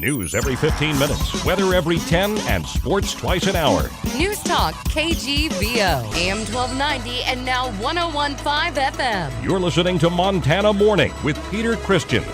News every 15 minutes, weather every 10, and sports twice an hour. Newstalk KGVO, AM 1290 and now 101.5 FM. You're listening to Montana Morning with Peter Christian.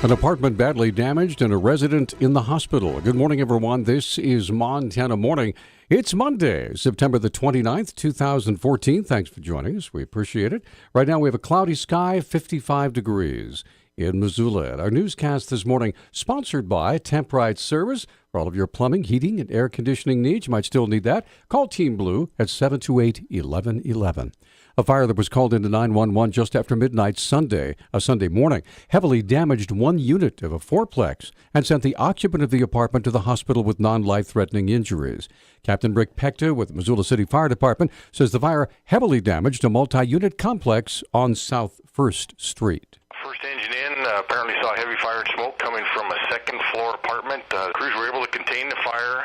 An apartment badly damaged and a resident in the hospital. Good morning, everyone. This is Montana Morning. It's Monday, September the 29th, 2014. Thanks for joining us. We appreciate it. Right now we have a cloudy sky, 55 degrees in Missoula. Our newscast this morning sponsored by Temprite Service. For all of your plumbing, heating, and air conditioning needs, you might still need that. Call Team Blue at 728-1111. A fire that was called into 911 just after midnight Sunday morning, heavily damaged one unit of a fourplex and sent the occupant of the apartment to the hospital with non-life-threatening injuries. Captain Rick Pecta with the Missoula City Fire Department says the fire heavily damaged a multi-unit complex on South 1st Street. First engine in, apparently saw heavy fire and smoke coming from a second-floor apartment. Crews were able to contain the fire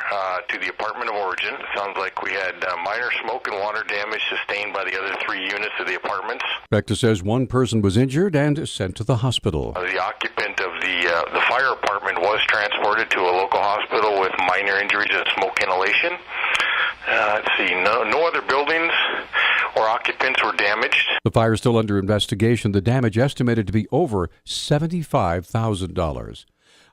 to the apartment of origin. It sounds like we had minor smoke and water damage sustained by the other three units of the apartments. Pecta says one person was injured and sent to the hospital. The occupant of the fire apartment was transported to a local hospital with minor injuries and smoke inhalation. Let's see, no other buildings or occupants were damaged. The fire is still under investigation. The damage estimated to be over $75,000.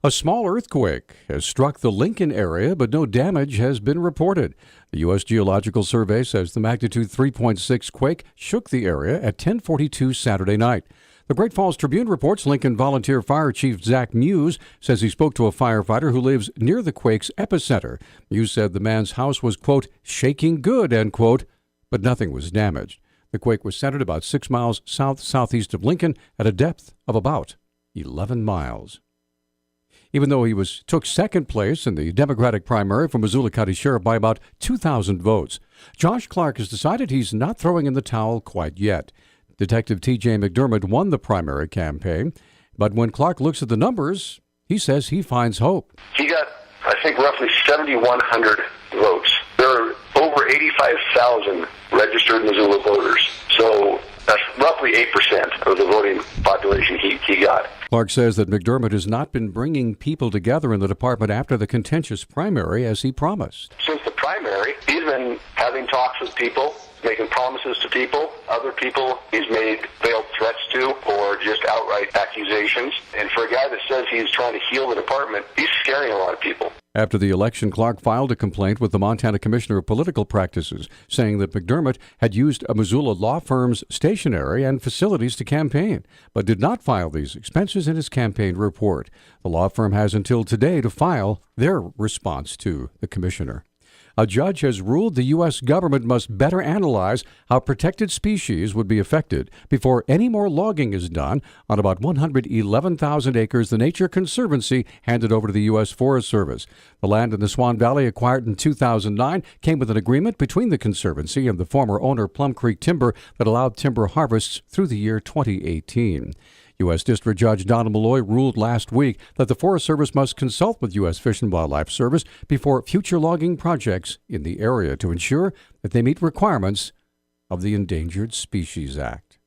A small earthquake has struck the Lincoln area, but no damage has been reported. The U.S. Geological Survey says the magnitude 3.6 quake shook the area at 10:42 Saturday night. The Great Falls Tribune reports Lincoln Volunteer Fire Chief Zach Muse says he spoke to a firefighter who lives near the quake's epicenter. Muse said the man's house was, quote, shaking good, end quote, but nothing was damaged. The quake was centered about 6 miles southeast of Lincoln at a depth of about 11 miles. Even though he took second place in the Democratic primary for Missoula County Sheriff by about 2,000 votes, Josh Clark has decided he's not throwing in the towel quite yet. Detective T.J. McDermott won the primary campaign, but when Clark looks at the numbers, he says he finds hope. He got, I think, roughly 7,100 votes. There are over 85,000 registered Missoula voters, so that's roughly 8% of the voting population he got. Clark says that McDermott has not been bringing people together in the department after the contentious primary as he promised. Since the primary, he's been having talks with people, making promises to people. Other people he's made veiled threats to or just outright accusations. And for a guy that says he's trying to heal the department, he's scaring a lot of people. After the election, Clark filed a complaint with the Montana Commissioner of Political Practices, saying that McDermott had used a Missoula law firm's stationery and facilities to campaign, but did not file these expenses in his campaign report. The law firm has until today to file their response to the commissioner. A judge has ruled the U.S. government must better analyze how protected species would be affected before any more logging is done on about 111,000 acres the Nature Conservancy handed over to the U.S. Forest Service. The land in the Swan Valley, acquired in 2009, came with an agreement between the Conservancy and the former owner, Plum Creek Timber, that allowed timber harvests through the year 2018. U.S. District Judge Donald Malloy ruled last week that the Forest Service must consult with U.S. Fish and Wildlife Service before future logging projects in the area to ensure that they meet requirements of the Endangered Species Act.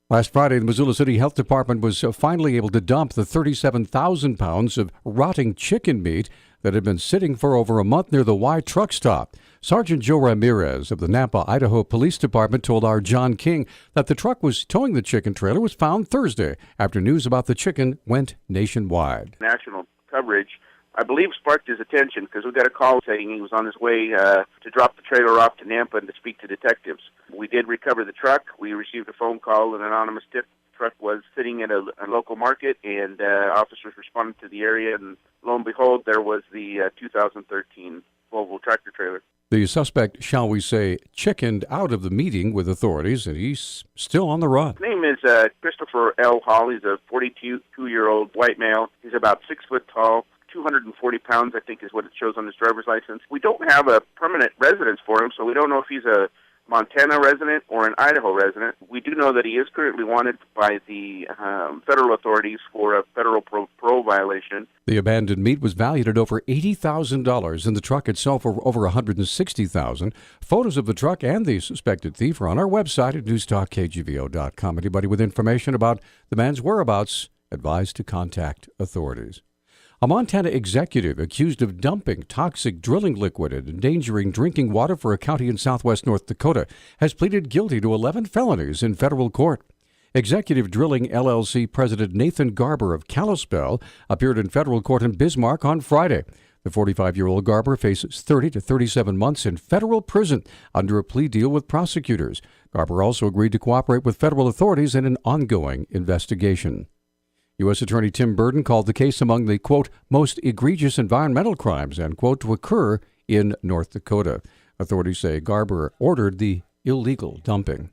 Last Friday, the Missoula City Health Department was finally able to dump the 37,000 pounds of rotting chicken meat that had been sitting for over a month near the Y truck stop. Sergeant Joe Ramirez of the Nampa, Idaho Police Department told our John King that the truck was towing the chicken trailer was found Thursday after news about the chicken went nationwide. National coverage, I believe, sparked his attention because we got a call saying he was on his way to drop the trailer off to Nampa and to speak to detectives. We did recover the truck. We received a phone call. An anonymous tip truck was sitting at a local market, and officers responded to the area, and lo and behold, there was the 2013 Volvo tractor trailer. The suspect, shall we say, chickened out of the meeting with authorities, and he's still on the run. His name is Christopher L. Hall. He's a 42-year-old white male. He's about 6 foot tall, 240 pounds, I think is what it shows on his driver's license. We don't have a permanent residence for him, so we don't know if he's a Montana resident or an Idaho resident. We do know that he is currently wanted by the federal authorities for a federal parole violation. The abandoned meat was valued at over $80,000, and the truck itself for over $160,000. Photos of the truck and the suspected thief are on our website at newstalkkgvo.com. Anybody with information about the man's whereabouts advised to contact authorities. A Montana executive accused of dumping toxic drilling liquid and endangering drinking water for a county in southwest North Dakota has pleaded guilty to 11 felonies in federal court. Executive Drilling LLC President Nathan Garber of Kalispell appeared in federal court in Bismarck on Friday. The 45-year-old Garber faces 30 to 37 months in federal prison under a plea deal with prosecutors. Garber also agreed to cooperate with federal authorities in an ongoing investigation. U.S. Attorney Tim Burden called the case among the, quote, most egregious environmental crimes, end quote, to occur in North Dakota. Authorities say Garber ordered the illegal dumping.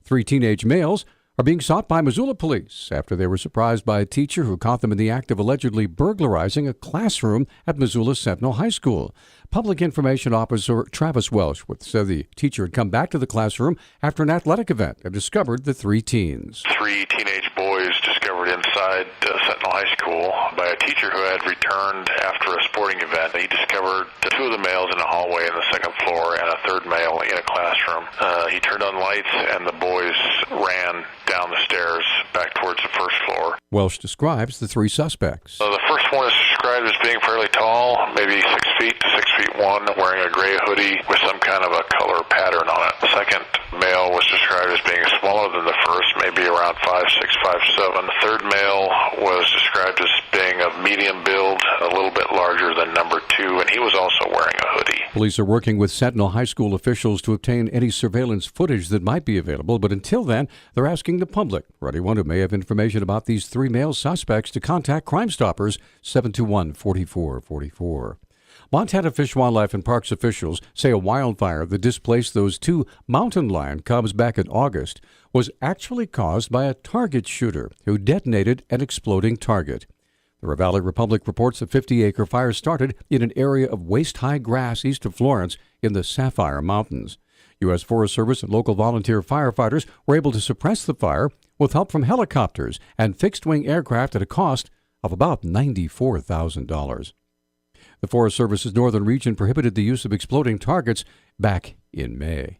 3 teenage males are being sought by Missoula police after they were surprised by a teacher who caught them in the act of allegedly burglarizing a classroom at Missoula Sentinel High School. Public Information Officer Travis Welsh said the teacher had come back to the classroom after an athletic event and discovered the 3 teens. 3 teenage boys discovered inside Sentinel High School by a teacher who had returned after a sporting event. He discovered 2 of the males in a hallway on the 2nd floor and a 3rd male in a classroom. He turned on lights and the boys ran down the stairs back towards the 1st floor. Welsh describes the 3 suspects. The first one is described as being fairly tall, maybe 6 feet to 6 feet 1, wearing a gray hoodie with some kind of a color pattern on it. The second male was described as being smaller than the first, maybe around 5'6", 5'7". The 3rd male was described as being of medium build, a little bit larger than number 2, and he was also wearing a hoodie. Police are working with Sentinel High School officials to obtain any surveillance footage that might be available, but until then, they're asking the public, or anyone who may have information about these 3 male suspects, to contact Crime Stoppers 721-4444. Montana Fish, Wildlife, and Parks officials say a wildfire that displaced those 2 mountain lion cubs back in August was actually caused by a target shooter who detonated an exploding target. The Ravalli Republic reports a 50-acre fire started in an area of waist-high grass east of Florence in the Sapphire Mountains. U.S. Forest Service and local volunteer firefighters were able to suppress the fire with help from helicopters and fixed-wing aircraft at a cost of about $94,000. The Forest Service's northern region prohibited the use of exploding targets back in May.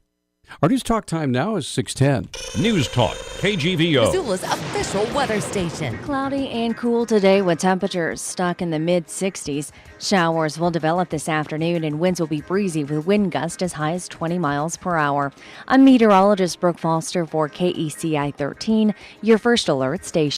Our News Talk time now is 6:10. Newstalk, KGVO. Missoula's official weather station. Cloudy and cool today with temperatures stuck in the mid-60s. Showers will develop this afternoon and winds will be breezy with wind gusts as high as 20 miles per hour. I'm meteorologist Brooke Foster for KECI 13, your first alert station.